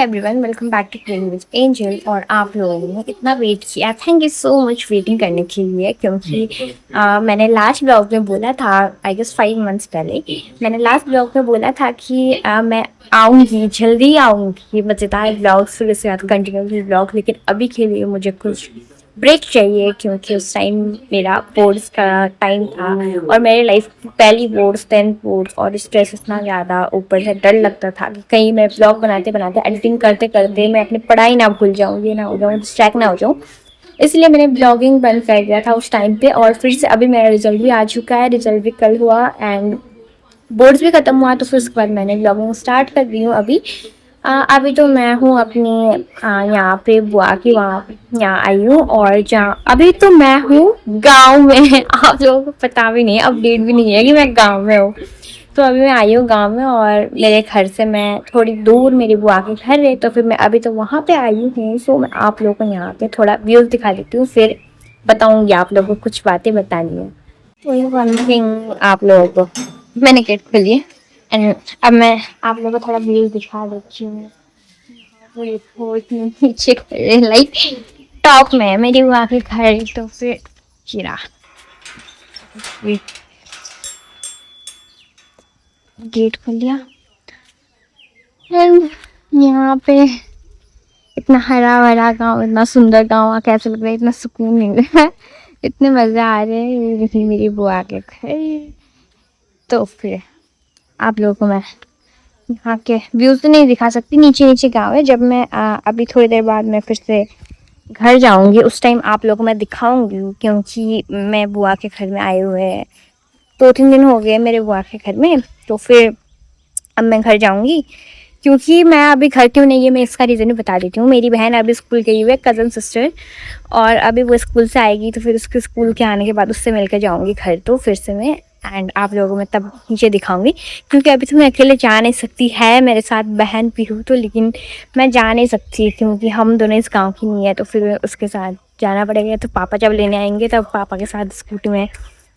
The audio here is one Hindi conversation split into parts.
Everyone, welcome back to playing with Angel. और आप लोगों ने इतना वेट किया, thank you so much waiting करने के लिए। क्योंकि मैंने लास्ट ब्लॉग में बोला था, आई गेस 5 मंथ्स पहले मैंने लास्ट ब्लॉग में बोला था कि मैं आऊँगी, जल्दी आऊँगी, मज़ेदार ब्लॉग फिर से कंटिन्यूसली ब्लॉग। लेकिन अभी के लिए मुझे कुछ ब्रेक चाहिए, क्योंकि उस टाइम मेरा बोर्ड्स का टाइम था और मेरी लाइफ पहली बोर्ड्स, 10th बोर्ड्स, और स्ट्रेस इतना ज़्यादा, ऊपर से डर लगता था कि कहीं मैं ब्लॉग बनाते बनाते, एडिटिंग करते करते मैं अपनी पढ़ाई ना भूल जाऊँ, ये ना हो जाऊँ, डिस्ट्रैक्ट ना हो जाऊँ। इसलिए मैंने ब्लॉगिंग बंद कर दिया था उस टाइम पे। और फिर से अभी मेरा रिजल्ट भी आ चुका है, रिजल्ट भी कल हुआ एंड बोर्ड्स भी ख़त्म हुआ, तो फिर उसके बाद मैंने ब्लॉगिंग स्टार्ट कर दी हूँ अभी। अभी तो मैं हूँ अपनी यहाँ पे बुआ की वहाँ यहाँ आई हूँ, और जहाँ अभी तो मैं हूँ गांव में। आप लोगों को पता भी नहीं है, अपडेट भी नहीं है कि मैं गांव में हूँ। तो अभी मैं आई हूँ गांव में, और मेरे घर से मैं थोड़ी दूर मेरी बुआ के घर है, तो फिर मैं अभी तो वहाँ पे आई हूँ। सो मैं आप लोगों को यहाँ पे थोड़ा व्यूज़ दिखा देती हूँ, फिर बताऊँगी आप लोगों को कुछ बातें बतानी है। तो ये वन थिंग आप लोगों को मैंने गेट खोली है एंड अब मैं आप लोगों को थोड़ा व्यू दिखा देती हूँ। वो देखो इतने नीचे खड़े, लाइक टॉप में है मेरी वहाँ के घर। तो फिर गिरा गेट खोल लिया एंड यहाँ पे इतना हरा भरा गांव, इतना सुंदर गांव, कैसे लग रहा है, इतना सुकून मिल रहा है, इतने मज़े आ रहे हैं मेरी बुआ के घर। तो फिर आप लोगों को मैं यहाँ के व्यूज़ तो नहीं दिखा सकती, नीचे नीचे गांव है। जब मैं अभी थोड़ी देर बाद मैं फिर से घर जाऊंगी, उस टाइम आप लोगों को मैं दिखाऊंगी, क्योंकि मैं बुआ के घर में आए हुए हैं 2-3 दिन हो गए मेरे बुआ के घर में। तो फिर अब मैं घर जाऊंगी, क्योंकि मैं अभी घर क्यों नहीं है मैं इसका रीज़न भी बता देती हूँ। मेरी बहन अभी स्कूल गई हुई है, कज़न सिस्टर, और अभी वो स्कूल से आएगी, तो फिर उसके स्कूल के आने के बाद उससे मिलकर जाऊँगी घर। तो फिर से मैं एंड आप लोगों को मैं तब नीचे दिखाऊंगी, क्योंकि अभी तो मैं अकेले जा नहीं सकती, है मेरे साथ बहन भी हूँ तो, लेकिन मैं जा नहीं सकती क्योंकि हम दोनों इस गांव की नहीं है। तो फिर उसके साथ जाना पड़ेगा, तो पापा जब लेने आएंगे तब पापा के साथ स्कूटी में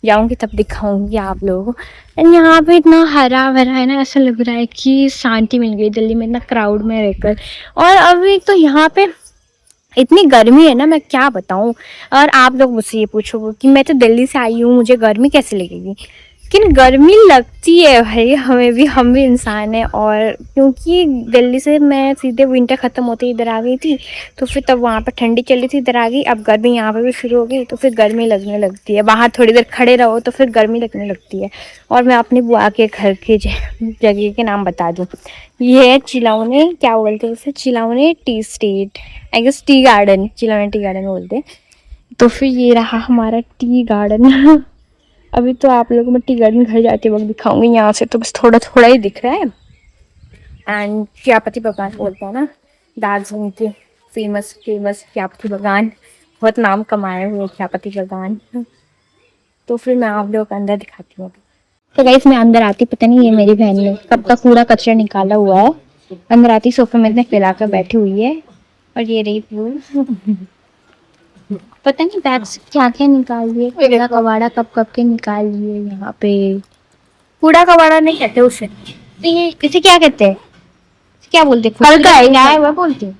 जाऊंगी, तब दिखाऊंगी आप लोगों को। एंड यहाँ पे इतना हरा भरा है ना, ऐसा लग रहा है कि शांति मिल गई दिल्ली में इतना क्राउड में रहकर। और अभी तो यहाँ पे इतनी गर्मी है ना, मैं क्या बताऊँ। और आप लोग मुझसे ये पूछोगे कि मैं तो दिल्ली से आई हूँ, मुझे गर्मी कैसे लगेगी। लेकिन गर्मी लगती है भाई, हमें भी, हम भी इंसान हैं। और क्योंकि दिल्ली से मैं सीधे विंटर ख़त्म होते ही इधर आ गई थी, तो फिर तब वहाँ पर ठंडी चली थी, इधर आ गई, अब गर्मी यहाँ पे भी शुरू हो गई, तो फिर गर्मी लगने लगती है। बाहर थोड़ी देर खड़े रहो तो फिर गर्मी लगने लगती है। और मैं अपनी बुआ के घर के जगह के नाम बता दूँ, ये है चिलावने, क्या बोलते हैं इसे, चिलावने tea estate, I guess tea garden, चिलावने टी गार्डन बोलते हैं। तो फिर ये रहा हमारा टी गार्डन। अभी तो आप लोगों को मैं टी गार्डन घर जाते वक्त दिखाऊंगी, यहाँ से तो बस थोड़ा थोड़ा ही दिख रहा है। एंड च्यापत्ती बागान बोलते हैं ना, दार्जिलिंग के फेमस च्यापत्ती बागान, बहुत नाम कमाए हुए च्यापत्ती बागान। तो फिर मैं आप लोगों को अंदर दिखाती हूँ। तो गाइस मैं अंदर आती, पता नहीं ये मेरी बहन ने कब का कूड़ा कचरा निकाला हुआ है। अंदर आती सोफे में इतने फैला कर बैठी हुई है, और ये रही फूल। पता नहीं बैग से क्या क्या निकाल लिए, कूड़ा कबाड़ा कब के निकाल लिए यहाँ पे। कूड़ा कबाड़ा नहीं कहते उसे, तो ये इसे क्या कहते हैं, क्या बोलते, कल का है, क्या है वह बोलते,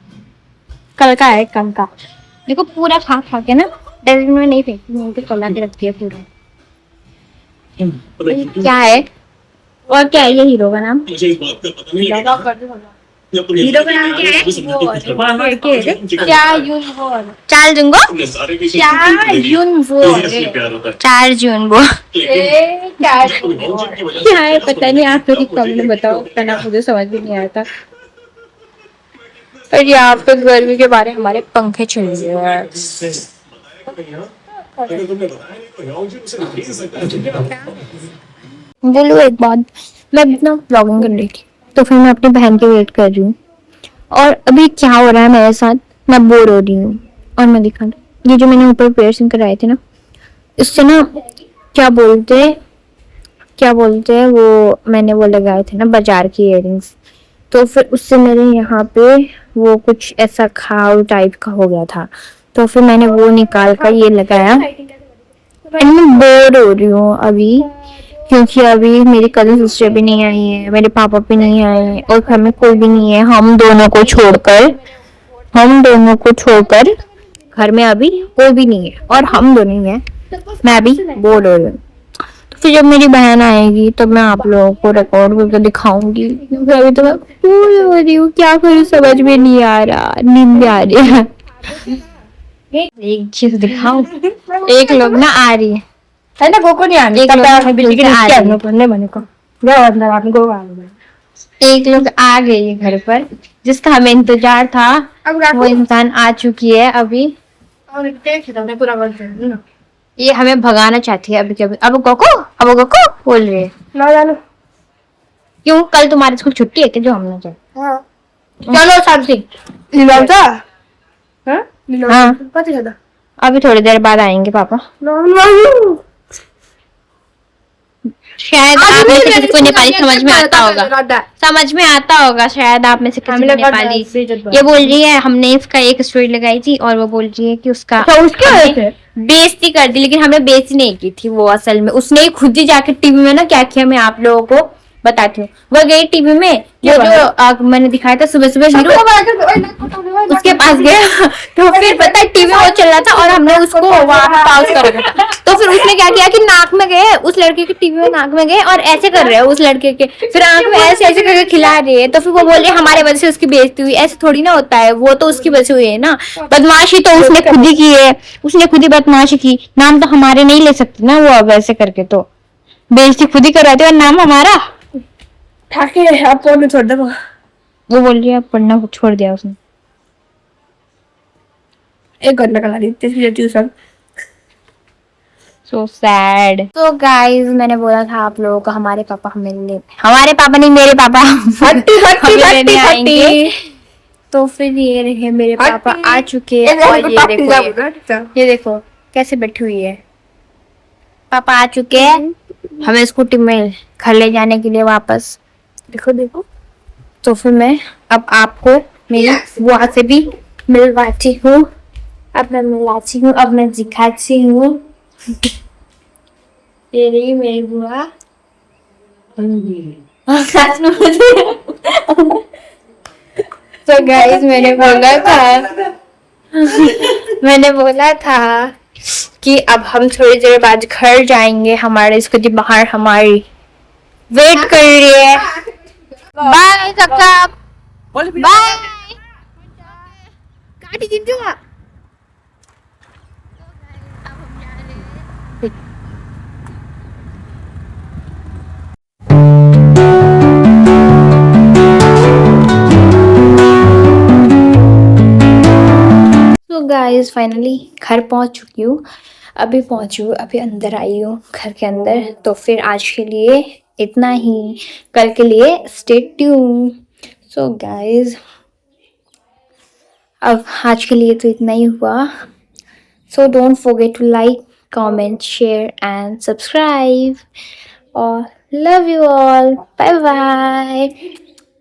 कल का है, कल का। देखो पूरा खा खा के ना डस्टबिन में नहीं फेंकती, मुंह पे कला के रखती है पूरा। क्या है और क्या है, ये हीरो का नाम, हीरो का नाम क्या है, चार जून वो क्या है पता नहीं, आप लोग कमेंट में बताओ, ना मुझे समझ भी नहीं आता। और यहाँ पे गर्मी के बारे में हमारे पंखे चल रहे हैं। बोलो एक बात, मैं इतना व्लॉगिंग कर रही थी, तो फिर मैं अपनी बहन की वेट कर रही हूँ, और अभी क्या हो रहा है मेरे साथ, मैं बोर हो रही हूँ। और मैं दिखा दूँ, ये जो मैंने ऊपर पियर्सिंग कराए थे ना, इससे ना क्या बोलते हैं वो, मैंने वो लगाए थे ना बाजार की इयररिंग्स, तो फिर उससे मेरे यहाँ पे वो कुछ ऐसा खाव टाइप का हो गया था, तो फिर मैंने वो निकाल कर ये लगाया। एंड मैं बोर हो रही हूँ अभी, क्योंकि अभी मेरी कजिन सिस्टर भी नहीं आई है, मेरे पापा भी नहीं आए हैं और घर में कोई भी नहीं है। हम दोनों को छोड़कर घर में अभी कोई भी नहीं है और हम दोनों ही हैं। मैं अभी बोर हो रही हूँ। तो फिर जब मेरी बहन आएगी तब मैं आप लोगों को रिकॉर्ड करके दिखाऊंगी, क्योंकि अभी तो मैं बोर हो रही हूँ। क्या करूँ समझ में नहीं आ रहा, नींद भी आ रही है। एक चीज दिखाऊं, एक लोग ना आ रही है ना, गोको नहीं आ रही, एक लोग आ गई है घर पर जिसका हमें इंतजार था। वो इंसान आ चुकी है अभी। ये हमें भगाना चाहती है अभी। कभी अब गोको बोल रही है। क्यों, कल तुम्हारे स्कूल छुट्टी है कि जो हमने जाए? चलो साक्षी। हाँ, अभी थोड़ी देर बाद आएंगे पापा। शायद आप में से किसी को नेपाली समझ में आता होगा शायद आप में से किसी को नेपाली। ये बोल रही है, हमने इसका एक स्टोरी लगाई थी और वो बोल रही है कि उसका बेइज्जती कर दी, लेकिन हमने बेइज्जती नहीं की थी। वो असल में उसने खुद ही जाके टीवी में ना क्या किया, मैं आप लोगों को बताती हूँ। वो गई टीवी में, जो मैंने दिखाया था सुबह सुबह, उसके पास गया तो फिर पता है टीवी वो चल रहा था और हमने उसको वहां पे पॉज कर रखा था। तो फिर उसने क्या किया कि नाक में गए, उस लड़के के टीवी में नाक में गए और ऐसे कर रहे हैं उस लड़के के, फिर आंख में ऐसे ऐसे करके खिला रही है। तो फिर वो बोल रही है हमारे वजह से उसकी बेइज्जती हुई। ऐसे थोड़ी ना होता है, वो तो उसकी वजह से हुई है ना। बदमाशी तो उसने खुद ही की है, उसने खुद ही बदमाशी की। नाम तो हमारे नहीं ले सकती ना वो, अब ऐसे करके तो बेइज्जती खुद ही करवाते और नाम हमारा। आप पढ़ने छोड़ दे। वो बोल रही है पढ़ना छोड़ दिया उसने। एक घंटा करा दी ट्यूशन। So sad. तो गाइस, मैंने बोला था आप लोगों को हमारे पापा हमारे पापा नहीं, मेरे पापा लेने आएंगे। तो फिर ये रहे मेरे पापा आ चुके हैं और ये देखो कैसे बैठी हुई है। पापा आ चुके हैं हमें स्कूटी में घर ले जाने के लिए वापस। देखो। तो फिर मैं अब आपको मेरी बुआ से भी मिलवाती हूँ, अब मैं दिखाती हूँ। ये रही मेरी बुआ। तो गाइस, मैंने बोला था कि अब हम थोड़ी देर बाद घर जाएंगे। हमारे स्कूटी बाहर हमारी वेट कर रही है। बाय सबका, बाय। काटी जिंजू। तो गाइस, फाइनली घर पहुंच चुकी हूँ। अभी अंदर आई हूँ घर के अंदर। तो फिर आज के लिए इतना ही, कल के लिए स्टे ट्यून। सो गाइस, अब आज के लिए तो इतना ही हुआ। So don't forget to like, comment, share and subscribe. और love you all, bye bye.